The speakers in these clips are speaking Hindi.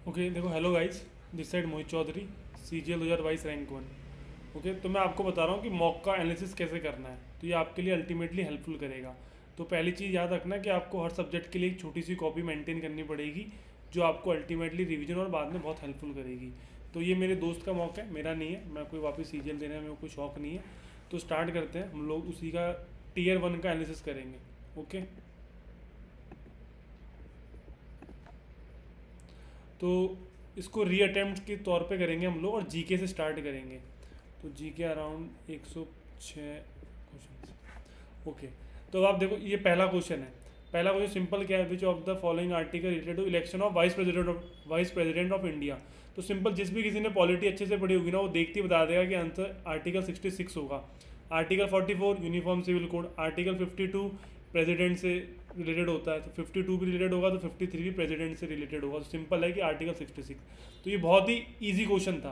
ओके देखो, hello guys, this side Mohit Chaudhary, CGL 2022 rank 1। Okay, तो मैं आपको बता रहा हूँ कि मॉक का एनालिसिस कैसे करना है, तो ये आपके लिए अल्टीमेटली हेल्पफुल करेगा। तो पहली चीज़ याद रखना कि आपको हर सब्जेक्ट के लिए एक छोटी सी कॉपी मेंटेन करनी पड़ेगी, जो आपको अल्टीमेटली रिवीजन और बाद में बहुत हेल्पफुल करेगी। तो ये मेरे दोस्त का मॉक है, मेरा नहीं है, मैं कोई वापस CGL देने में कोई शौक नहीं है। तो स्टार्ट करते हैं, हम लोग उसी का Tier 1 का एनालिसिस करेंगे। ओके, तो इसको रीअटेम्प्ट के तौर पे करेंगे हम लोग और जीके से स्टार्ट करेंगे। तो जीके अराउंड 106 क्वेश्चन। ओके, तो अब आप देखो, ये पहला क्वेश्चन है। पहला क्वेश्चन सिंपल क्या है, which of the following article related to election of vice president of India. तो सिंपल, जिस भी किसी ने पॉलिटी अच्छे से पढ़ी होगी ना, वो देखते ही बता देगा कि आंसर आर्टिकल 66 होगा। Article 44 uniform civil code, article 52 president से रिलेटेड होता है, तो 52 भी रिलेटेड होगा, तो 53 भी प्रेसिडेंट से रिलेटेड होगा। तो सिंपल है कि आर्टिकल 66। तो ये बहुत ही ईजी क्वेश्चन था,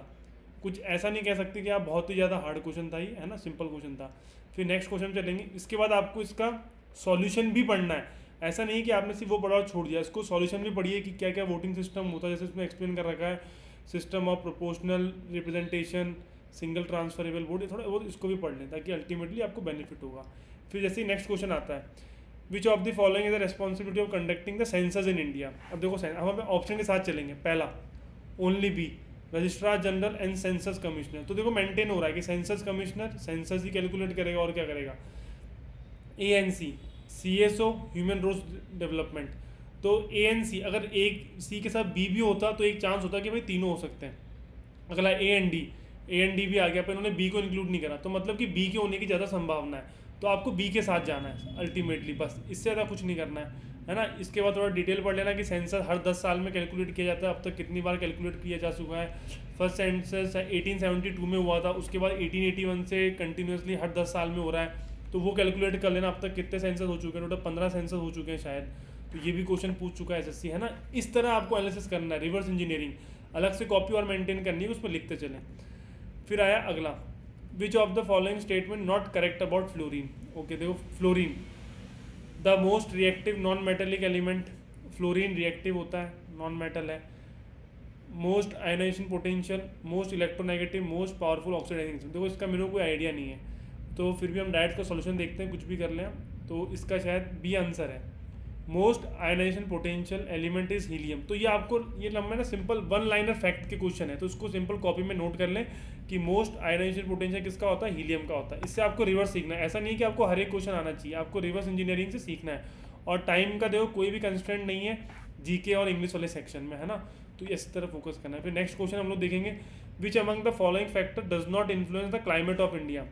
कुछ ऐसा नहीं कह सकते कि आप बहुत ही ज़्यादा हार्ड क्वेश्चन था, ये है ना, सिंपल क्वेश्चन था। फिर नेक्स्ट क्वेश्चन चलेंगे, इसके बाद आपको इसका सॉल्यूशन भी पढ़ना है। ऐसा नहीं कि आपने सिर्फ वो पढ़ा और छोड़ दिया, इसको सॉल्यूशन भी पढ़िए कि क्या क्या वोटिंग सिस्टम होता है, जैसे इसमें एक्सप्लेन कर रखा है, system of proportional representation, single transferable vote, ये थोड़ा बहुत इसको भी पढ़ लें ताकि अल्टीमेटली आपको बेनिफिट होगा। फिर जैसे ही नेक्स्ट क्वेश्चन आता है, which of the following is the responsibility of conducting the census in India. अब देखो, हम ऑप्शन के साथ चलेंगे। पहला, only B, registrar general and census commissioner. तो देखो मेंटेन हो रहा है कि सेंसस कमिश्नर सेंसस ही कैलकुलेट करेगा और क्या करेगा। ANC, CSO, human resource development. तो ANC, अगर एक C के साथ B भी होता तो एक चांस होता कि भाई तीनों हो सकते हैं। अगला A एंड D भी आ गया, पर इन्होंने B को इंक्लूड नहीं करा, तो मतलब कि B के होने की ज़्यादा संभावना है। तो आपको B के साथ जाना है अल्टीमेटली, बस इससे ज़्यादा कुछ नहीं करना है ना। इसके बाद थोड़ा डिटेल पढ़ लेना कि सेंसस हर 10 साल में कैलकुलेट किया जाता है, अब तक कितनी बार कैलकुलेट किया जा चुका है। फर्स्ट सेंसस 1872 में हुआ था, उसके बाद 1881 से कंटिन्यूसली हर 10 साल में हो रहा है, तो वो कैलकुलेट कर लेना अब तक कितने सेंसस हो चुके हैं। टोटल 15 सेंसस हो चुके हैं शायद। तो ये भी क्वेश्चन पूछ चुका है SSC, है ना। इस तरह आपको एनालिसिस करना है, रिवर्स इंजीनियरिंग। अलग से कॉपी और मेंटेन करनी है, उसमें लिखते चलें। फिर आया अगला, which of the following statement not correct about fluorine. Okay, देखो fluorine, the most reactive non metallic element. Fluorine reactive होता है, नॉन मेटल है। Most ionization potential, most electronegative, most powerful oxidizing agent. देखो इसका मेरे को कोई आइडिया नहीं है, तो फिर भी हम डायरेक्ट का सॉल्यूशन देखते हैं, कुछ भी कर लें। तो इसका शायद बी आंसर है, most ionization potential element is helium. तो ये आपको, ये लंबा ना सिंपल वन लाइनर फैक्ट के क्वेश्चन है, तो उसको सिंपल कॉपी में नोट कर लें कि मोस्ट आयनाइजेशन पोटेंशियल किसका होता है, हीलियम का होता है। इससे आपको रिवर्स सीखना है, ऐसा नहीं कि आपको हर एक क्वेश्चन आना चाहिए, आपको रिवर्स इंजीनियरिंग से सीखना है। और टाइम का देखो कोई भी कंस्ट्रेंट नहीं है जीके और इंग्लिश वाले सेक्शन में, है ना। तो इस तरह फोकस करना है। फिर नेक्स्ट क्वेश्चन हम लोग देखेंगे, which among the following factor does not influence the climate of India.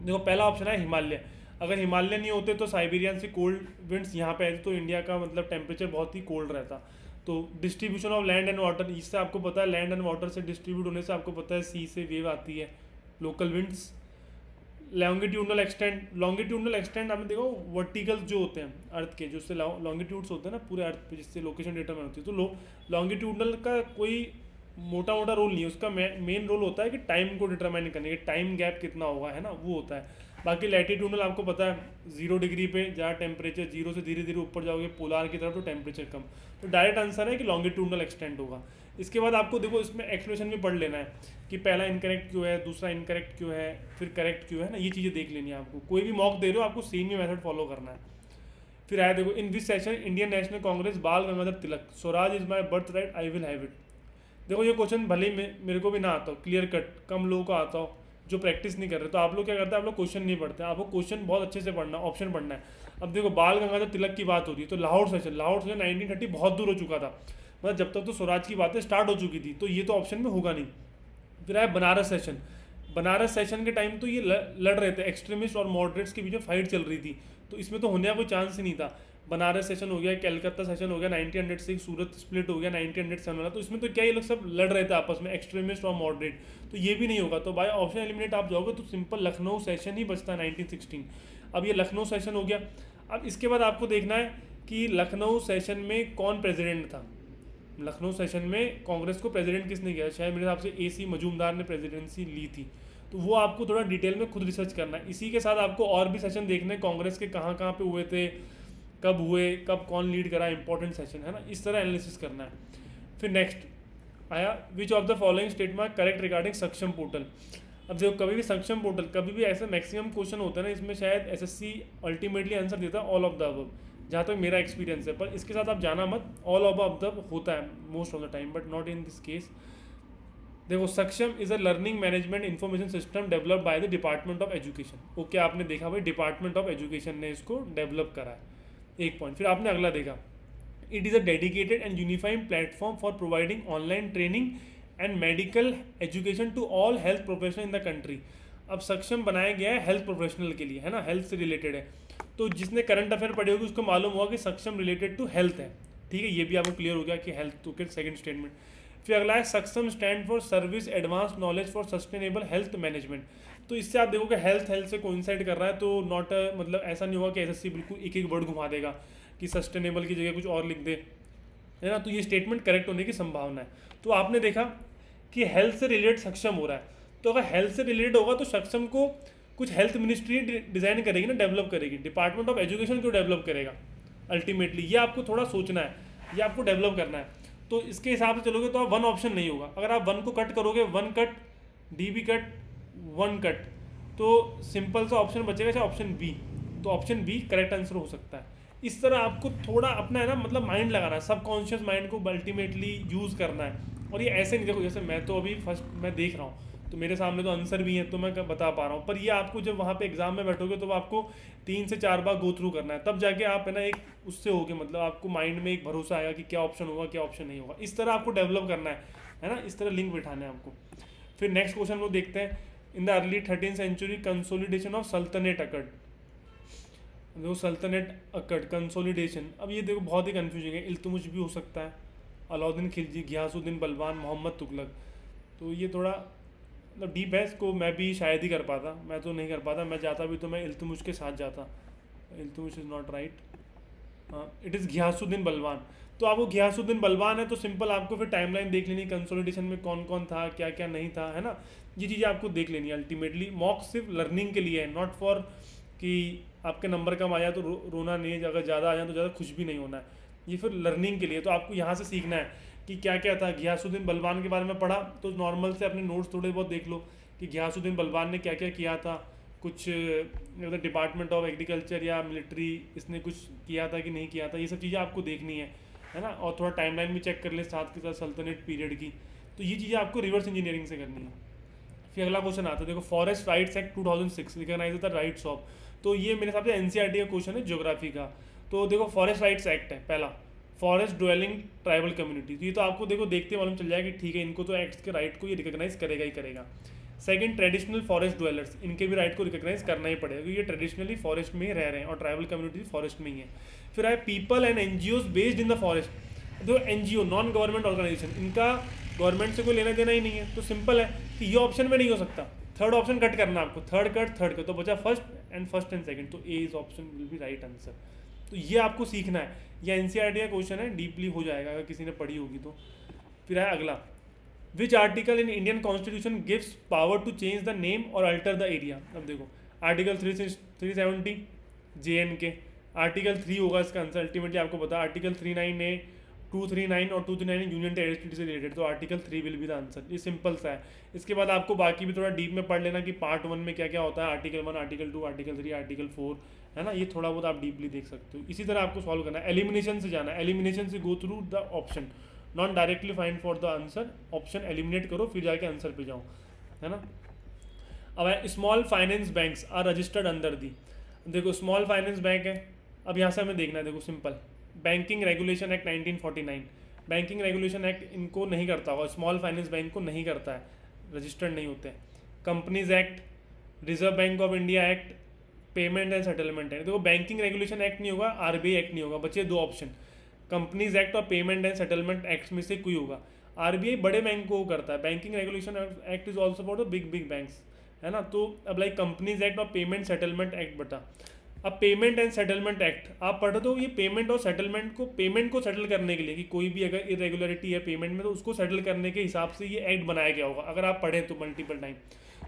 देखो पहला ऑप्शन है हिमालय। अगर हिमालय नहीं होते तो साइबेरियन से कोल्ड विंड्स यहाँ पे आए तो इंडिया का मतलब टेम्परेचर बहुत ही कोल्ड रहता। तो distribution of land and water, इससे आपको पता है लैंड एंड वाटर से डिस्ट्रीब्यूट होने से आपको पता है सी से वेव आती है, लोकल विंड्स। लॉन्गिट्यूडनल एक्सटेंड आपने देखो, वर्टिकल जो होते हैं अर्थ के, जो उससे लॉन्गिट्यूड्स होते हैं ना पूरे अर्थ पे, जिससे लोकेशन डिटरमाइन होती है। तो लॉन्गिट्यूडनल का कोई मोटा मोटा रोल नहीं है, उसका मेन रोल होता है कि टाइम को डिटरमाइन करने के, टाइम गैप कितना होगा, है ना, वो होता है। बाकी लैटिट्यूडनल आपको पता है 0 डिग्री पे जहाँ टेम्परेचर 0 से धीरे धीरे ऊपर जाओगे पोलार की तरफ तो टेम्परेचर कम। तो डायरेक्ट आंसर है कि लॉन्गिट्यूडनल एक्सटेंड होगा। इसके बाद आपको देखो इसमें एक्सप्लेनेशन भी पढ़ लेना है कि पहला इनकरेक्ट क्यों है, दूसरा इनकरेक्ट क्यों है, फिर करेक्ट क्यों है ना, ये चीज़ें देख लेनी है आपको। कोई भी मॉक दे रहे हो आपको सेम ही मेथड फॉलो करना है। फिर आया देखो, in this session Indian National Congress Bal Gangadhar Tilak, swaraj is my birth right I will have it. देखो ये क्वेश्चन भले ही मेरे को भी ना आता हो, क्लियर कट कम लोगों को आता हो जो प्रैक्टिस नहीं कर रहे, तो आप लोग क्या करते हैं, आप लोग क्वेश्चन नहीं पढ़ते, आपको क्वेश्चन बहुत अच्छे से पढ़ना, ऑप्शन पढ़ना है। अब देखो बाल गंगाधर तिलक की बात हो रही है, तो लाहौर सेशन 1930 बहुत दूर हो चुका था, मतलब जब तक तो स्वराज की बातें स्टार्ट हो चुकी थी, तो ये तो ऑप्शन में होगा नहीं। फिर आया बनारस सेशन के टाइम तो ये लड़ रहे थे, एक्सट्रीमिस्ट और मॉडरेट्स के बीच में फाइट चल रही थी, तो इसमें तो होने का कोई चांस ही नहीं था। बनारस सेशन हो गया, कलकत्ता सेशन हो गया 1906, सूरत स्प्लिट हो गया 1907 वाला, तो इसमें तो क्या ये लोग सब लड़ रहे थे आपस में, एक्सट्रीमिस्ट और मॉडरेट, तो ये भी नहीं होगा। तो बाय ऑप्शन एलिमिनेट आप जाओगे तो सिंपल लखनऊ सेशन ही बचता है 1916। अब ये लखनऊ सेशन हो गया। अब इसके बाद आपको देखना है कि लखनऊ सेशन में कौन प्रेसिडेंट था। लखनऊ सेशन में कांग्रेस को प्रेसिडेंट किसने किया, शायद मेरे हिसाब से AC मजूमदार ने प्रेसिडेंसी ली थी। तो वो आपको थोड़ा डिटेल में खुद रिसर्च करना है। इसी के साथ आपको और भी सेशन देखने हैं कांग्रेस के, कहाँ कहाँ पे हुए थे, कब हुए, कब कौन लीड करा, इंपॉर्टेंट सेशन, है ना, इस तरह एनालिसिस करना है। फिर नेक्स्ट, आया which of the following statement correct regarding सक्षम पोर्टल। अब देखो कभी भी सक्षम पोर्टल, कभी भी ऐसे मैक्सिमम क्वेश्चन होता है ना, इसमें शायद एसएससी अल्टीमेटली आंसर देता है ऑल ऑफ द अबव, जहाँ तक मेरा एक्सपीरियंस है। पर इसके साथ आप जाना मत, ऑल ऑफ द होता है most of the time, but not in this case. देखो सक्षम is a learning management information system developed by the department of education. Okay, आपने देखा भाई डिपार्टमेंट ऑफ एजुकेशन ने इसको डेवलप करा है, एक पॉइंट। फिर आपने अगला देखा, it is a dedicated and unified platform for providing online training and medical education to all health professional in the country. अब सक्षम बनाया गया है हेल्थ प्रोफेशनल के लिए, है ना, हेल्थ से रिलेटेड है। तो जिसने करंट अफेयर पढ़े होगी उसको मालूम हुआ कि सक्षम रिलेटेड टू हेल्थ है, ठीक है, ये भी आपको क्लियर हो गया कि हेल्थ तो के सेकंड स्टेटमेंट। फिर अगला है सक्षम stand for service advance knowledge for sustainable health management. तो इससे आप देखोगे हेल्थ से कोइंसाइड कर रहा है, तो नॉट मतलब ऐसा नहीं होगा कि एसएससी बिल्कुल एक एक वर्ड घुमा देगा कि सस्टेनेबल की जगह कुछ और लिख दे, है ना। तो ये स्टेटमेंट करेक्ट होने की संभावना है। तो आपने देखा कि हेल्थ से रिलेटेड सक्षम हो रहा है, तो अगर हेल्थ से रिलेटेड होगा तो सक्षम को कुछ हेल्थ मिनिस्ट्री डिज़ाइन करेगी ना, डेवलप करेगी। डिपार्टमेंट ऑफ एजुकेशन क्यों डेवलप करेगा अल्टीमेटली, ये आपको थोड़ा सोचना है, ये आपको डेवलप करना है। तो इसके हिसाब से चलोगे तो आप वन ऑप्शन नहीं होगा। अगर आप वन को कट करोगे, one cut, D B cut, one cut, तो सिंपल सा ऑप्शन बचेगा चाहे ऑप्शन बी। तो ऑप्शन बी करेक्ट आंसर हो सकता है। इस तरह आपको थोड़ा अपना है ना, मतलब माइंड लगाना है, सबकॉन्शियस माइंड को अल्टीमेटली यूज़ करना है। और ये ऐसे नहीं, देखो जैसे मैं तो अभी फर्स्ट मैं देख रहा हूँ, तो मेरे सामने तो आंसर भी हैं तो मैं बता पा रहा हूँ, पर ये आपको जब वहाँ पे एग्जाम में बैठोगे तो आपको 3 से 4 बार गो थ्रू करना है, तब जाके आप है ना एक उससे होगे, मतलब आपको माइंड में एक भरोसा आएगा कि क्या ऑप्शन होगा क्या ऑप्शन नहीं होगा। इस तरह आपको डेवलप करना है ना, इस तरह लिंक बिठाना है आपको। फिर नेक्स्ट क्वेश्चन को देखते हैं। In the early 13th century consolidation of sultanate occurred. देखो सल्तनत अकर्ड कंसोलिडेशन, अब ये देखो बहुत ही कन्फ्यूजिंग है। इल्तुमिश भी हो सकता है, अलाउद्दीन खिलजी, घियासुद्दीन बलबान, मोहम्मद तुगलक। तो ये थोड़ा मतलब डीप है, इसको मैं भी शायद ही कर पाता, मैं तो नहीं कर पाता। मैं जाता भी तो मैं इल्तुमिश के साथ जाता। इल्तुमिश इज़ नॉट राइट, हाँ इट इज़ घियासुद्दीन बलबान। तो आपको घियासुद्दीन बलबान है तो सिंपल आपको फिर टाइमलाइन देख लेनी, कंसोलिडेशन में कौन कौन था, क्या क्या नहीं था, है ना। ये चीज़ें आपको देख लेनी है। अल्टीमेटली मॉक सिर्फ लर्निंग के लिए है, नॉट फॉर कि आपके नंबर कम आ जाए तो रोना नहीं, अगर ज़्यादा आ जाए तो ज़्यादा खुश भी नहीं होना है। ये फिर लर्निंग के लिए, तो आपको यहाँ से सीखना है कि क्या क्या था। घियासुद्दीन बलबान के बारे में पढ़ा तो नॉर्मल से अपने नोट्स थोड़े बहुत देख लो कि घियासुद्दीन बलबान ने क्या क्या किया था, कुछ मतलब डिपार्टमेंट ऑफ एग्रीकल्चर या मिलिट्री इसने कुछ किया था कि नहीं किया था, ये सब चीज़ें आपको देखनी है ना। और थोड़ा टाइमलाइन भी चेक कर ले साथ के साथ सल्तनत पीरियड की। तो ये चीज़ें आपको रिवर्स इंजीनियरिंग से करनी है। फिर अगला क्वेश्चन आता है, देखो forest rights act 2006 recognize the rights of. तो ये मेरे हिसाब से एनसीईआरटी का क्वेश्चन है ज्योग्राफी का। तो देखो फॉरेस्ट राइट्स एक्ट है पहला, फॉरेस्ट ड्वेलिंग ट्राइबल कम्युनिटी। तो ये तो आपको देखो देखते मालूम चल जाएगा कि ठीक है, इनको तो एक्ट के राइट को ये रिकॉग्नाइज करेगा ही करेगा। सेकंड ट्रेडिशनल फॉरेस्ट ड्वेलर्स, इनके भी राइट को रिकॉग्नाइज करना ही पड़ेगा क्योंकि ये ट्रेडिशनली फॉरेस्ट में ही रह रहे हैं और ट्राइबल कम्युनिटी फॉरेस्ट में ही है। फिर आए people and NGOs based in the forest. जो एनजीओ नॉन गवर्नमेंट ऑर्गेनाइजेशन, इनका गवर्नमेंट से कोई लेना देना ही नहीं है, तो सिंपल है कि ये ऑप्शन में नहीं हो सकता। थर्ड ऑप्शन कट करना आपको, थर्ड कट, तो बचा फर्स्ट एंड सेकंड, तो A is option will be right answer. तो ये आपको सीखना है, यह एनसीईआरटी का क्वेश्चन है, डीपली हो जाएगा अगर किसी ने पढ़ी होगी तो। फिर है अगला, which article in Indian constitution gives power to change the name or alter the area. अब देखो आर्टिकल 370 JNK, आर्टिकल 3 होगा इसका आंसर अल्टीमेटली आपको पता। आर्टिकल 39A, 239 और 239 यूनियन टेरिटरी से रिलेटेड, तो article 3 will be the answer. ये सिंपल सा है। इसके बाद आपको बाकी भी थोड़ा डीप में पढ़ लेना कि पार्ट 1 में क्या क्या होता है, आर्टिकल 1, आर्टिकल 2, आर्टिकल 3, आर्टिकल 4, है ना। ये थोड़ा बहुत आप डीपली देख सकते हो। इसी तरह आपको सॉल्व करना है, एलिमिनेशन से जाना है, एलिमिनेशन से go through the option, not directly find for the answer, option eliminate करो फिर जाके आंसर पे जाओ, है ना। अब small finance banks are registered under the. देखो स्मॉल फाइनेंस बैंक है, अब यहाँ से हमें देखना है, देखो simple, banking regulation act 1949, banking regulation act इनको नहीं करता होगा, स्मॉल फाइनेंस बैंक को नहीं करता है, रजिस्टर्ड नहीं होते हैं। Companies act, reserve bank of India act, payment and settlement act. देखो बैंकिंग रेगुलेशन एक्ट नहीं होगा, आरबीआई एक्ट नहीं होगा, बचे 2 ऑप्शन, कंपनीज एक्ट और पेमेंट एंड सेटलमेंट एक्ट में से कोई होगा। आरबीआई बड़े बैंक को करता है, banking regulation act is also for the big banks, है ना। तो अब लाइक कंपनीज एक्ट और पेमेंट सेटलमेंट एक्ट बता। अब पेमेंट एंड सेटलमेंट एक्ट आप पढ़ो तो ये पेमेंट और सेटलमेंट को, पेमेंट को सेटल करने के लिए कि कोई भी अगर इरेगुलरिटी है पेमेंट में तो उसको सेटल करने के हिसाब से ये एक्ट बनाया गया होगा, अगर आप पढ़ें तो मल्टीपल टाइम।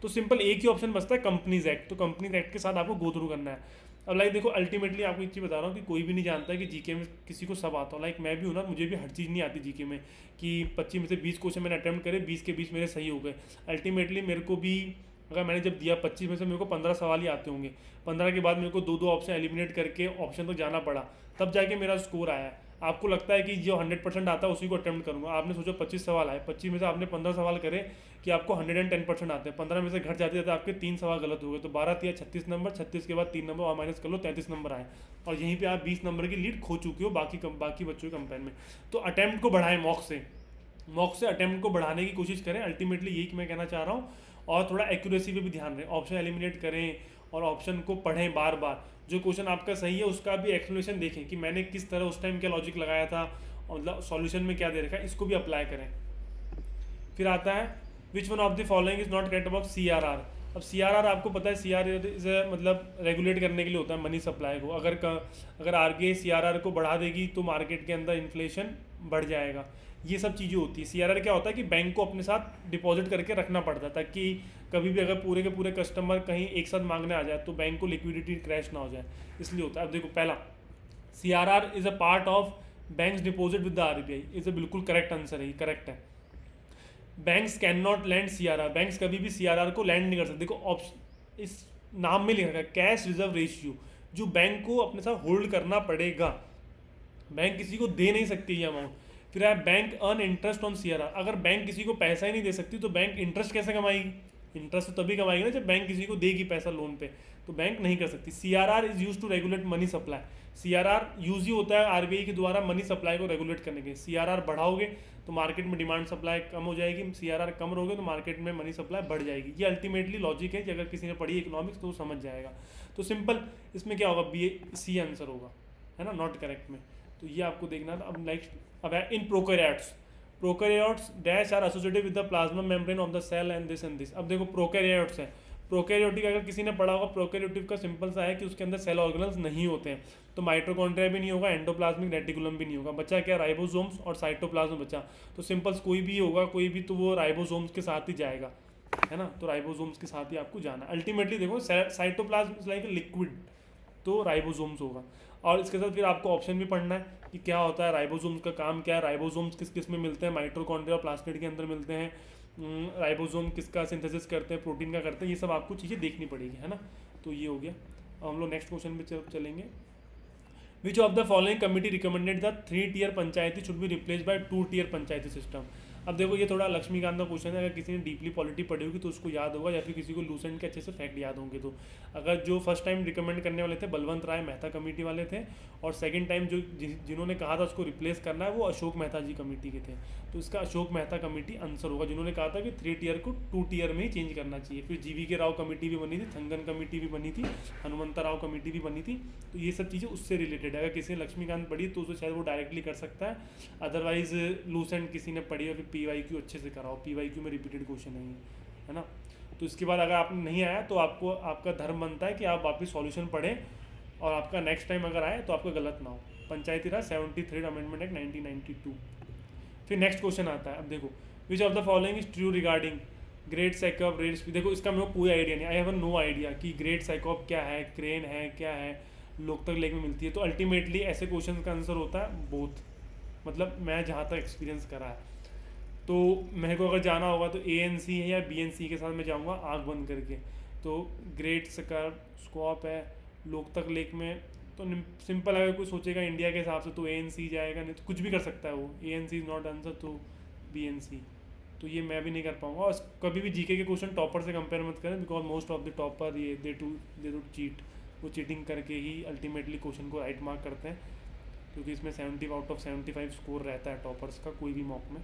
तो सिंपल एक ही ऑप्शन बचता है कंपनीज एक्ट, तो कंपनीज एक्ट के साथ आपको गो थ्रू करना है। अब लाइक देखो अल्टीमेटली आपको एक चीज़ बता रहा हूँ कि कोई भी नहीं जानता है कि जीके में किसी को सब आता हो। लाइक मैं भी हूँ ना, मुझे भी हर चीज़ नहीं आती जीके में कि 25 में से 20 क्वेश्चन मैंने अटैम्प्ट करे, 20 के 20 मेरे सही हो गए। अल्टीमेटली मेरे को भी, अगर मैंने जब दिया 25 में से मेरे को 15 सवाल ही आते होंगे, 15 के बाद मेरे को 2 ऑप्शन एलिमिनेट करके ऑप्शन तक जाना पड़ा, तब जाके मेरा स्कोर आया। आपको लगता है कि जो 100% आता है उसी को अटेम्प्ट करूंगा, आपने सोचो 25 सवाल आए, 25 में से आपने 15 सवाल करे कि आपको 110% आते हैं, 15 में से घट जाते जाते आपके 3 सवाल गलत हो गए, तो 12 या 36 नंबर, 36 के बाद 3 नंबर और माइनस कर लो, 33 नंबर आए, और यहीं पे आप 20 नंबर की लीड खो चुके हो बाकी बच्चों के कंपेयर में। तो अटैम्प्ट को बढ़ाएं, मॉक से अटैम्प्ट को बढ़ाने की कोशिश करें। अल्टीमेटली यही मैं कहना चाह रहा हूँ। और थोड़ा एक्यूरेसी पे भी ध्यान रहे, ऑप्शन एलिमिनेट करें और ऑप्शन को पढ़ें बार बार। जो क्वेश्चन आपका सही है उसका भी एक्सप्लेनेशन देखें कि मैंने किस तरह उस टाइम क्या लॉजिक लगाया था और मतलब सॉल्यूशन में क्या दे रखा है, इसको भी अप्लाई करें। फिर आता है which one of the following is not correct about CRR। अब CRR आपको पता है, CRR इज मतलब रेगुलेट करने के लिए होता है मनी सप्लाई को। अगर RBI CRR को बढ़ा देगी तो मार्केट के अंदर इन्फ्लेशन बढ़ जाएगा, ये सब चीज़ें होती है। CRR क्या होता है कि बैंक को अपने साथ डिपॉजिट करके रखना पड़ता है ताकि कभी भी अगर पूरे के पूरे कस्टमर कहीं एक साथ मांगने आ जाए तो बैंक को लिक्विडिटी क्रैश ना हो जाए, इसलिए होता है। अब देखो पहला, CRR is a part of banks deposit with the RBI, is a बिल्कुल करेक्ट आंसर है, करेक्ट है। Banks can not land CRR, banks कभी भी CRR को लैंड नहीं कर सकते। देखो ऑप्शन इस नाम में लिखा है कैश रिजर्व रेशियो, जो बैंक को अपने साथ होल्ड करना पड़ेगा, बैंक किसी को दे नहीं सकती ये अमाउंट। फिर है bank earn interest on CRR, अगर बैंक किसी को पैसा ही नहीं दे सकती तो बैंक इंटरेस्ट कैसे कमाएगी? इंटरेस्ट तो तभी कमाएगी ना जब बैंक किसी को देगी पैसा लोन पे, तो बैंक नहीं कर सकती। CRR is use to regulate money supply, CRR use ही होता है RBI के द्वारा मनी सप्लाई को रेगुलेट करने के। CRR बढ़ाओगे तो मार्केट में डिमांड सप्लाई कम हो जाएगी, CRR कम रहोगे तो मार्केट में मनी सप्लाई बढ़ जाएगी। ये अल्टीमेटली लॉजिक है कि अगर किसी ने पढ़ी इकोनॉमिक्स तो वो समझ जाएगा। तो सिंपल इसमें क्या होगा, BC आंसर होगा, है ना, नॉट करेक्ट में। तो ये आपको देखना था। अब नेक्स्ट अब है in prokaryotes dash are associated with the plasma membrane of the cell and this. अब देखो प्रोकैरियोट्स है, प्रोकैरियोटिक अगर किसी ने पढ़ा होगा, प्रोकैरियोटिक का सिंपल सा है कि उसके अंदर सेल ऑर्गेनल्स नहीं होते हैं, तो माइटोकॉन्ड्रिया भी नहीं होगा, एंडोप्लाज्मिक रेटिकुलम भी नहीं होगा, बचा क्या, राइबोसोम्स और साइटोप्लाज्म बचा। तो सिंपल कोई भी होगा, कोई भी, तो वो राइबोसोम्स के साथ ही जाएगा, है ना, तो राइबोसोम्स के साथ ही आपको जाना। अल्टीमेटली देखो साइटोप्लाज्म इज लाइक लिक्विड, तो राइबोसोम्स होगा। और इसके साथ फिर आपको ऑप्शन भी पढ़ना है कि क्या होता है राइबोसोम्स का काम क्या है, राइबोसोम्स किस किस में मिलते हैं, माइटोकॉन्ड्रिया और प्लास्मिड के अंदर मिलते हैं, राइबोसोम किसका सिंथेसिस करते हैं, प्रोटीन का करते हैं, ये सब आपको चीज़ें देखनी पड़ेगी, है ना। तो ये हो गया। अब हम लोग नेक्स्ट क्वेश्चन पे चलेंगे। विच of the following committee recommended the 3-tier Panchayati should be replace by 2-tier Panchayati system. अब देखो ये थोड़ा लक्ष्मीकांत का क्वेश्चन है, अगर किसी ने डीपली पॉलिटी पढ़ी होगी तो उसको याद होगा, या फिर किसी को लूसेंट के अच्छे से फैक्ट याद होंगे। तो अगर जो फर्स्ट टाइम रिकमेंड करने वाले थे बलवंत राय मेहता कमेटी वाले थे, और सेकंड टाइम जो जिन्होंने कहा था उसको रिप्लेस करना है वो अशोक मेहता जी कमेटी के थे, तो इसका अशोक मेहता कमेटी आंसर होगा, जिन्होंने कहा था कि 3 tier को 2 tier में ही चेंज करना चाहिए। फिर GV के राव कमेटी भी बनी थी, थंगन कमेटी भी बनी थी, हनुमंता राव कमेटी भी बनी थी। तो ये सब चीज़ें उससे रिलेटेड है। अगर किसी ने लक्ष्मीकांत पढ़ी तो उसे शायद वो डायरेक्टली कर सकता है, अदरवाइज लूसेंट किसी ने पढ़ी और फिर PYQ अच्छे से कराओ, PYQ में रिपीटेड क्वेश्चन है ना। तो इसके बाद अगर आप नहीं आया तो आपको आपका धर्म बनता है कि आप वापस सॉल्यूशन पढ़ें और आपका नेक्स्ट टाइम अगर आए तो आपका गलत ना हो। Panchayati Raj 73 amendment act 1992। फिर नेक्स्ट क्वेश्चन आता है। अब देखो which of the following is true regarding great cyclop red speed. देखो इसका मेरे को कोई आइडिया नहीं, आई हैव नो आइडिया कि ग्रेट साइकोप क्या है, क्रेन है, क्या है, लोकतक लेक में मिलती है। तो अल्टीमेटली ऐसे क्वेश्चन का आंसर होता है बोथ, मतलब मैं जहाँ तक एक्सपीरियंस करा है। तो मेरे को अगर जाना होगा तो ANC है या BNC के साथ मैं जाऊँगा आँख बंद करके। तो ग्रेट स्कॉप है लोकतक लेक में, तो सिंपल अगर कोई सोचेगा इंडिया के हिसाब से तो ANC जाएगा, नहीं तो कुछ भी कर सकता है वो, ANC इज़ नॉट आंसर, तो BNC। तो ये मैं भी नहीं कर पाऊँगा। और कभी भी GK के क्वेश्चन टॉपर से कंपेयर मत करें, because most of the topper ये दे डू चीट, वो चीटिंग करके ही अल्टीमेटली क्वेश्चन को राइट मार्क करते हैं, क्योंकि इसमें 70 आउट ऑफ 75 स्कोर रहता है टॉपर्स का कोई भी मॉक में।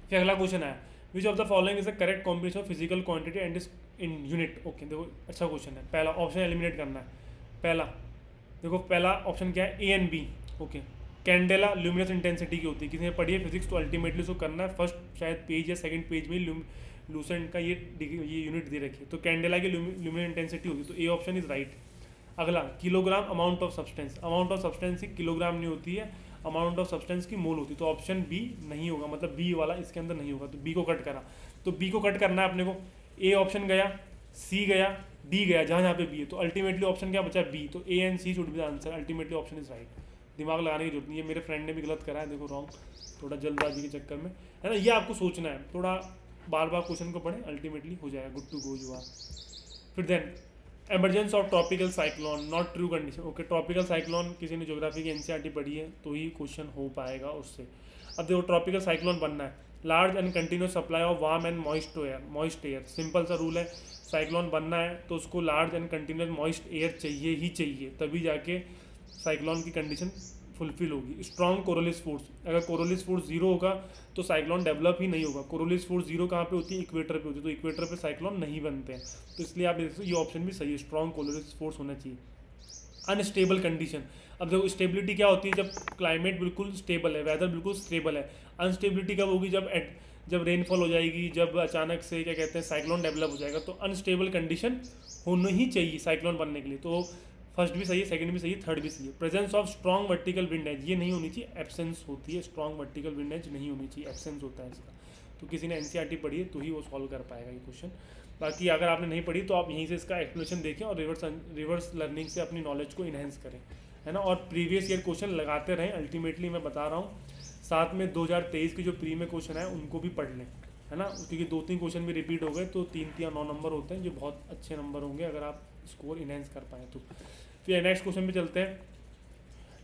फिर अगला क्वेश्चन है which of the following is the correct combination of physical quantity and in unit. Okay देखो अच्छा क्वेश्चन है। पहला ऑप्शन एलिमिनेट करना है। पहला देखो पहला ऑप्शन क्या है, A and B। Okay candela luminous intensity की होती है, किसी ने पढ़ी है फिजिक्स तो अल्टीमेटली उसको करना है। फर्स्ट शायद पेज या सेकंड पेज में लूसेंट का ये यूनिट दे रखी है, तो कैंडेला की ल्यूमिनस इंटेंसिटी होगी, तो A ऑप्शन इज राइट। अगला kilogram amount of substance, amount of substance की किलोग्राम नहीं होती है, अमाउंट ऑफ सब्सटेंस की मोल होती है, तो ऑप्शन B नहीं होगा, मतलब B वाला इसके अंदर नहीं होगा, तो B को कट करा। तो B को कट करना है अपने को, A ऑप्शन गया, C गया, डी गया जहाँ जहाँ पे बी है, तो अल्टीमेटली ऑप्शन क्या बचा, बी। तो A and C should be the answer, ultimately option is right. दिमाग लगाने की जरूरत नहीं है, मेरे फ्रेंड ने भी गलत करा है, देखो रॉन्ग, थोड़ा जल्दबाजी के चक्कर में, है ना। ये आपको सोचना है, थोड़ा बार बार क्वेश्चन को पढ़ें, अल्टीमेटली हो जाएगा, good to go you are. फिर then emergence of tropical cyclone, not true condition. Okay, tropical cyclone किसी ने ज्योग्राफी की एनसीईआरटी पढ़ी है तो ही क्वेश्चन हो पाएगा उससे। अब देखो ट्रॉपिकल साइक्लोन बनना है, large and continuous supply of warm and moist air. Simple सा रूल है, साइक्लोन बनना है तो उसको large and continuous moist air चाहिए ही चाहिए, तभी जाके साइक्लोन की कंडीशन फुलफिल होगी। स्ट्रॉन्ग कोरोलिस फोर्स, अगर कोरोलिस फोर्स जीरो होगा तो साइक्लोन डेवलप ही नहीं होगा। कोरोलिस फोर्स जीरो कहाँ पे होती है, इक्वेटर पे होती है, तो इक्वेटर पे साइक्लोन नहीं बनते हैं। तो इसलिए आप देख सकते हो ये ऑप्शन भी सही है, स्ट्रॉन्ग कोरोलिस फोर्स होना चाहिए। अनस्टेबल कंडीशन, अब देखो स्टेबिलिटी क्या होती है, जब क्लाइमेट बिल्कुल स्टेबल है, वेदर बिल्कुल स्टेबल है। अनस्टेबिलिटी कब होगी, जब रेनफॉल हो जाएगी, जब अचानक से क्या कहते हैं साइक्लोन डेवलप हो जाएगा। तो अनस्टेबल कंडीशन होनी ही चाहिए साइक्लोन बनने के लिए। तो फर्स्ट भी सही है, सेकंड भी सही है, थर्ड भी सही है। Presence of strong vertical wind edge, ये नहीं होनी चाहिए, एब्सेंस होती है। स्ट्रॉन्ग वर्टिकल विंड एज नहीं होनी चाहिए, एब्सेंस होता है इसका। तो किसी ने एनसीईआरटी पढ़ी है तो ही वो सॉल्व कर पाएगा ये क्वेश्चन। बाकी अगर आपने नहीं पढ़ी तो आप यहीं से इसका एक्सप्लेनेशन देखें और रिवर्स लर्निंग से अपनी नॉलेज को इन्हेंस करें, है ना। और प्रीवियस ईयर क्वेश्चन लगाते रहें, अल्टीमेटली मैं बता रहा हूँ। साथ में 2023 के जो प्री में क्वेश्चन है उनको भी पढ़ लें, है ना, क्योंकि 2-3 क्वेश्चन भी रिपीट हो गए तो 3 या 9 नंबर होते हैं, जो बहुत अच्छे नंबर होंगे अगर आप स्कोर इन्हेंस कर पाएँ तो। फिर नेक्स्ट क्वेश्चन पे चलते हैं।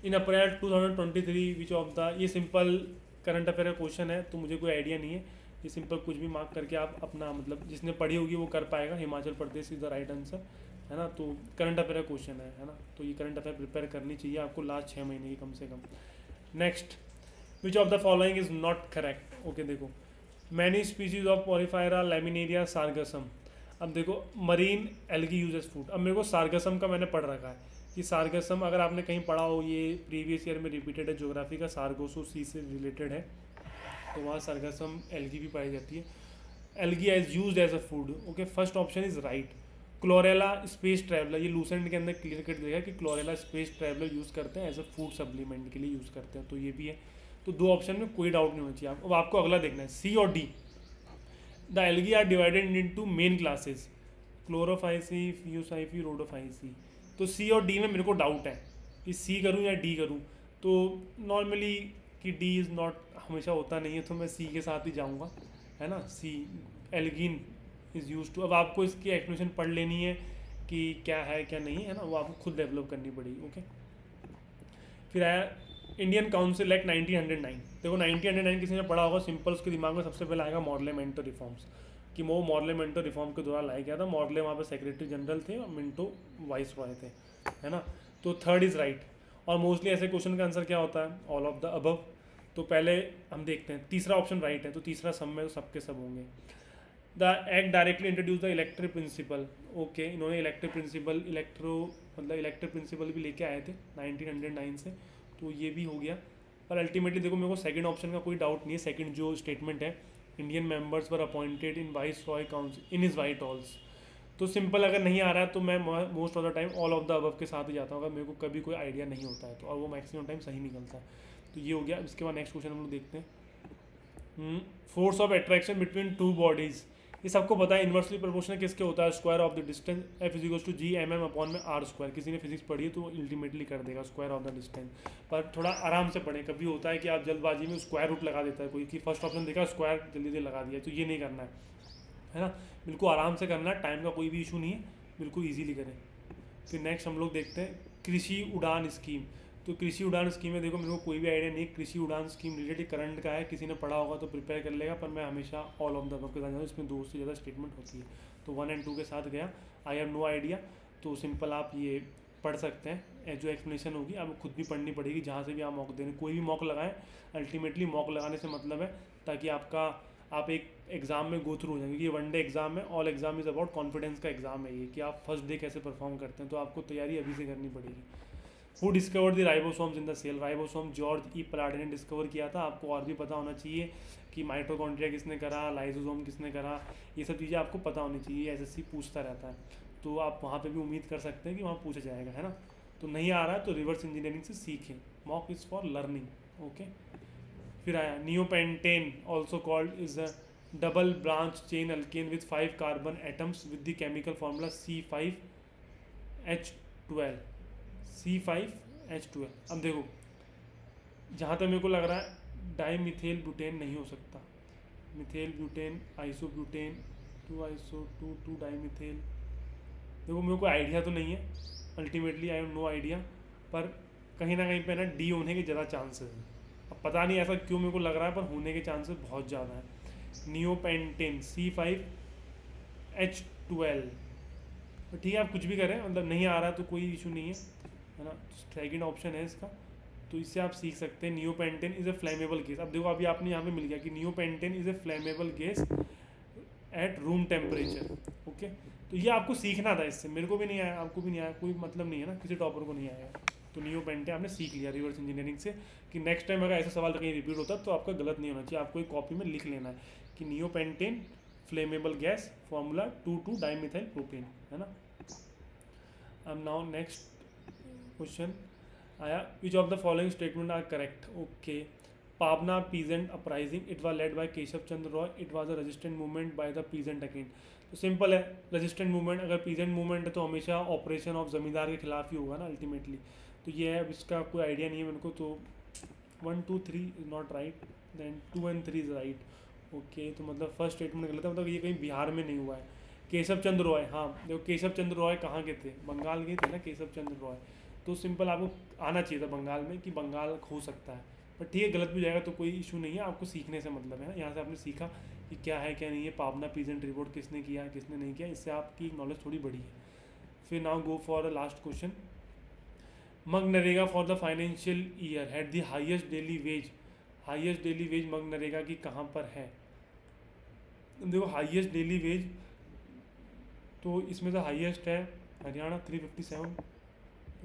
इन अप्रैल 2023 विच ऑफ द, ये सिंपल करंट अफेयर का क्वेश्चन है तो मुझे कोई आइडिया नहीं है, ये सिंपल कुछ भी मार्क करके आप अपना मतलब जिसने पढ़ी होगी वो कर पाएगा। Himachal Pradesh is the right answer, है ना। तो करंट अफेयर का क्वेश्चन है ना, तो ये करंट अफेयर प्रिपेयर करनी चाहिए आपको लास्ट 6 महीने की कम से कम। Next, which of the following is not correct. Okay देखो, many species of polyphyra Laminaria Sargassum. अब देखो मरीन एल्गी यूजेस फूड, अब मेरे को सार्गसम का मैंने पढ़ रखा है कि सार्गसम अगर आपने कहीं पढ़ा हो, ये प्रीवियस ईयर में रिपीटेड है, ज्योग्राफी का सार्गोसो सी से रिलेटेड है, तो वहाँ सार्गसम एल्गी भी पाई जाती है। Algae as used as a food, okay first option is right. Chlorella space traveller, ये लूसेंट के अंदर क्लियर कट देखा कि क्लोरेला स्पेस ट्रैवलर यूज़ करते हैं एज अ फूड सप्लीमेंट के लिए यूज़ करते हैं, तो ये भी है। तो 2 ऑप्शन में कोई डाउट नहीं होना चाहिए आपको। अब आपको अगला देखना है, सी और D. The algae are divided into main classes, Chlorophyceae, Phaeophyceae, Rhodophyceae. तो सी और डी में मेरे को डाउट है कि सी करूँ या डी करूँ। तो नॉर्मली कि डी इज़ नॉट हमेशा होता नहीं है, तो मैं सी के साथ ही जाऊँगा, है ना। सी एल्गिन इज़ यूज टू, अब आपको इसकी एक्सप्लेनेशन पढ़ लेनी है कि क्या है क्या नहीं है ना, वो आपको खुद डेवलप करनी पड़ेगी। ओके, फिर आया इंडियन काउंसिल एक्ट 1909। देखो 1909 किसी ने पढ़ा होगा, सिंपल उसके दिमाग में सबसे पहले आएगा मॉडले मिंटो रिफॉर्म्स, कि वो मॉडले मिंटो रिफॉर्म के द्वारा लाया गया था। मॉडले वहाँ पे सेक्रेटरी जनरल थे और मिंटो वाइस रॉय थे, है ना। तो थर्ड इज़ राइट। और मोस्टली ऐसे क्वेश्चन का आंसर क्या होता है, ऑल ऑफ द अबव। तो पहले हम देखते हैं, तीसरा ऑप्शन राइट है, तो तीसरा सब में तो सबके सब होंगे। The act directly introduce the electric principle. Okay, इन्होंने इलेक्ट्रिक प्रिंसिपल इलेक्ट्रिक प्रिंसिपल भी लेके आए थे 1909 से, तो ये भी हो गया। पर अल्टीमेटली देखो मेरे को सेकंड ऑप्शन का कोई डाउट नहीं है। सेकंड जो स्टेटमेंट है, Indian members were appointed in vice Roy council in is white halls, तो सिंपल अगर नहीं आ रहा है तो मैं most of the time all of the above के साथ ही जाता हूँ, अगर मेरे को कभी कोई आइडिया नहीं होता है तो, और वो मैक्सिमम टाइम सही निकलता है। तो ये हो गया। इसके बाद नेक्स्ट क्वेश्चन हम लोग देखते हैं, force of attraction between two bodies. ये सबको पता है, इन्वर्सली प्रोपोर्शनल किसके होता है, square of the distance, F is equals to G M M upon में आर स्क्वायर। किसी ने फिजिक्स पढ़ी है तो अल्टीमेटली कर देगा स्क्वायर ऑफ द डिस्टेंस, पर थोड़ा आराम से पढ़ें। कभी होता है कि आप जल्दबाजी में स्क्वायर रूट लगा देता है कोई, कि फर्स्ट ऑप्शन देखा स्क्वायर जल्दी जल्दी लगा दिया, तो ये नहीं करना है ना। बिल्कुल आराम से करना है, टाइम का कोई भी इशू नहीं है, बिल्कुल ईजिली करें। फिर नेक्स्ट हम लोग देखते हैं कृषि उड़ान स्कीम। तो कृषि उड़ान स्कीम में देखो मेरे को कोई भी आइडिया नहीं, कृषि उड़ान स्कीम रिलेटेड करंट का है, किसी ने पढ़ा होगा तो प्रिपेयर कर लेगा, पर मैं हमेशा ऑल ऑफ द अबव के साथ जाऊँ, इसमें 2 से ज़्यादा स्टेटमेंट होती है, तो 1 और 2 के साथ गया। आई हैव नो आइडिया, तो सिंपल आप ये पढ़ सकते हैं, जो एक्सप्लेनेशन होगी आपको खुद भी पढ़नी पड़ेगी, जहाँ से भी आप मॉक देने, कोई भी मॉक लगाएं, अल्टीमेटली मॉक लगाने से मतलब है ताकि आप एक एग्ज़ाम में गो थ्रू हो जाएंगे, क्योंकि ये 1 डे एग्जाम है, all exam is about confidence का एग्जाम है ये, कि आप फर्स्ट डे कैसे परफॉर्म करते हैं, तो आपको तैयारी अभी से करनी पड़ेगी। Who discovered the ribosomes in the cell. Ribosome George E Palade ने डिस्कवर किया था। आपको और भी पता होना चाहिए कि माइटोकॉन्ड्रिया किसने करा, लाइसोसोम किसने करा, ये सब चीज़ें आपको पता होनी चाहिए, एसएससी पूछता रहता है, तो आप वहाँ पे भी उम्मीद कर सकते हैं कि वहाँ पूछा जाएगा, है ना। तो नहीं आ रहा है तो रिवर्स इंजीनियरिंग से सीखें, mock is for learning. Okay, फिर आया neopentane also called is double branch chain alkane with 5 carbon atoms with the chemical formula C5H12, C5H12। अब देखो जहाँ तक मेरे को लग रहा है डाईमिथेल ब्यूटेन नहीं हो सकता, मिथेल ब्यूटेन, आइसोब्यूटेन, 2 डाईमिथेल। देखो मेरे को आइडिया तो नहीं है, ultimately I have no idea, पर कहीं ना कहीं पे ना डी होने के ज़्यादा चांसेस हैं। अब पता नहीं ऐसा क्यों मेरे को लग रहा है, पर होने के चांसेस बहुत ज़्यादा हैं। नियोपेंटेन C5H12, तो ठीक है आप कुछ भी करें, मतलब नहीं आ रहा तो कोई इशू नहीं है ना, सेकेंड ऑप्शन है इसका। तो इससे आप सीख सकते हैं neopentane is a flammable gas. अब देखो अभी आपने यहाँ पे मिल गया कि neopentane is a flammable gas at room temperature. Okay, तो ये आपको सीखना था, इससे मेरे को भी नहीं आया, आपको भी नहीं आया, कोई मतलब नहीं है ना, किसी टॉपर को नहीं आया। तो नियोपेंटेन आपने सीख लिया रिवर्स इंजीनियरिंग से, कि नेक्स्ट टाइम अगर ऐसा सवाल कहीं रिपीट होता तो आपका गलत नहीं होना चाहिए, आपको एक कॉपी में लिख लेना है कि neopentane flammable gas formula 2 dimethyl propane, है ना। अब नाउ नेक्स्ट क्वेश्चन आया, which of the following statement are correct. Okay, Pabna peasant uprising, it was led by Keshav Chandra Roy, it was a resistant movement by the peasant again. तो सिंपल है, रेजिस्टेंट मूवमेंट, अगर पीजेंट मूवमेंट है तो हमेशा ऑपरेशन ऑफ जमींदार के खिलाफ ही होगा ना अल्टीमेटली। तो ये है, अब इसका कोई आइडिया नहीं है मेरे को, तो 1 2 3 is not right, then 2 and 3 is right. Okay, तो मतलब फर्स्ट स्टेटमेंट गलत है, मतलब ये कहीं बिहार में नहीं हुआ है। केशव चंद्र रॉय, हाँ देखो केशव चंद्र रॉय कहाँ के थे, बंगाल के थे ना केशव चंद्र रॉय। तो सिंपल आपको आना चाहिए था बंगाल में, कि बंगाल हो सकता है, पर ठीक है गलत भी जाएगा तो कोई इशू नहीं है, आपको सीखने से मतलब है ना। यहाँ से आपने सीखा कि क्या है क्या नहीं है, पावना पीजेंट रिपोर्ट किसने किया किसने नहीं किया, इससे आपकी नॉलेज थोड़ी बढ़ी है। फिर now go for the last question. MNREGA for the financial year had the highest daily veg, highest daily veg MNREGA की कहाँ पर है। देखो हाईएस्ट डेली वेज तो इसमें से हाईएस्ट है हरियाणा 357,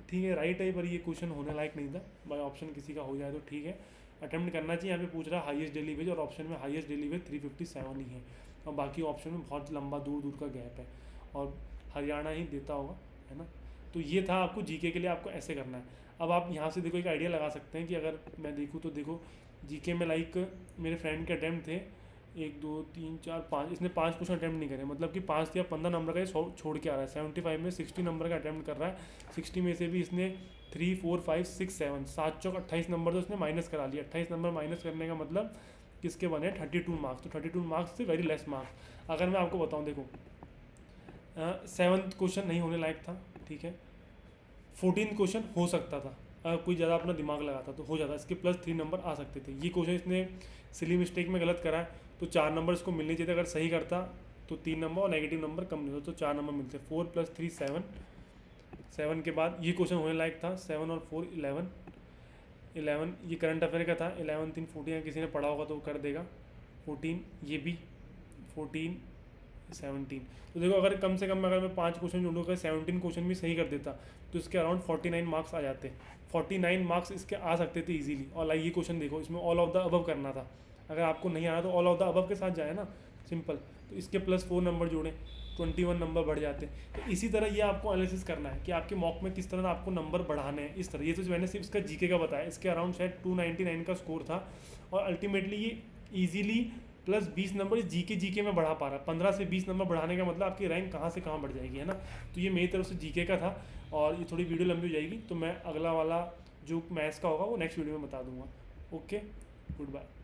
ठीक है राइट है, पर ये क्वेश्चन होने लायक नहीं था, बाय ऑप्शन किसी का हो जाए तो ठीक है, अटेम्प्ट करना चाहिए। यहाँ पे पूछ रहा है हाईएस्ट डेली वेज, और ऑप्शन में हाईएस्ट डेली वेज 357 ही है, और बाकी ऑप्शन में बहुत लंबा दूर दूर का गैप है, और हरियाणा ही देता होगा, है ना। तो ये था आपको जीके के लिए, आपको ऐसे करना है। अब आप यहाँ से देखो एक आइडिया लगा सकते हैं कि अगर मैं देखूँ तो देखो जीके में लाइक मेरे फ्रेंड के अटैम्प्ट थे 1 2 3 4 5, इसने 5 क्वेश्चन अटैम्प्ट नहीं करे, मतलब कि 5 या 15 नंबर का ये छोड़ के आ रहा है। 75 में 60 नंबर का अटैम्प्ट कर रहा है, 60 में से भी इसने 3 4 5 6 7 7 चौक 28 नंबर तो इसने माइनस करा लिया। 28 नंबर माइनस करने का मतलब किसके बने 32 मार्क्स, तो 32 मार्क्स से वेरी लेस मार्क्स। अगर मैं आपको बताऊँ देखो 7th क्वेश्चन नहीं होने लायक था, ठीक है, 14th क्वेश्चन हो सकता था, अगर कोई ज़्यादा अपना दिमाग लगाता तो हो जाता, इसके +3 नंबर आ सकते थे। ये क्वेश्चन इसने सिली मिस्टेक में गलत करा है, तो 4 नंबर इसको मिलने चाहिए थे, अगर सही करता तो 3 नंबर और नेगेटिव नंबर कम नहीं होता, तो 4 नंबर मिलते। 4 + 3 7, 7 के बाद ये क्वेश्चन होने लायक था, 7 और 4 11, 11 ये करंट अफेयर का था, 11 3 14, किसी ने पढ़ा होगा तो वो कर देगा। 14 ये भी, 14 17, तो देखो अगर कम से कम अगर मैं 5 क्वेश्चन ढूंढूँ, अगर 17 क्वेश्चन भी सही कर देता तो इसके अराउंड 49 मार्क्स आ जाते, 49 मार्क्स इसके आ सकते थे इजीली। और लाइक ये क्वेश्चन देखो, इसमें ऑल ऑफ द अबव करना था, अगर आपको नहीं आना तो ऑल ऑफ द अबव के साथ जाए ना, सिंपल। तो इसके +4 नंबर जोड़ें, 21 नंबर बढ़ जाते। तो इसी तरह ये आपको एनालिसिस करना है कि आपके मॉक में किस तरह आपको नंबर बढ़ाने हैं, इस तरह। ये तो मैंने सिर्फ इसका जीके का बताया, इसके अराउंड शायद 299 का स्कोर था, और अल्टीमेटली ये ईजिली +20 नंबर इस जीके में बढ़ा पा रहा है। 15 से 20 नंबर बढ़ाने का मतलब आपकी रैंक कहाँ से कहाँ बढ़ जाएगी, है ना। तो ये मेरी तरफ से जीके का था, और ये थोड़ी वीडियो लंबी हो जाएगी, तो मैं अगला वाला जो मैथ्स का होगा वो नेक्स्ट वीडियो में बता दूंगा। Okay, good bye.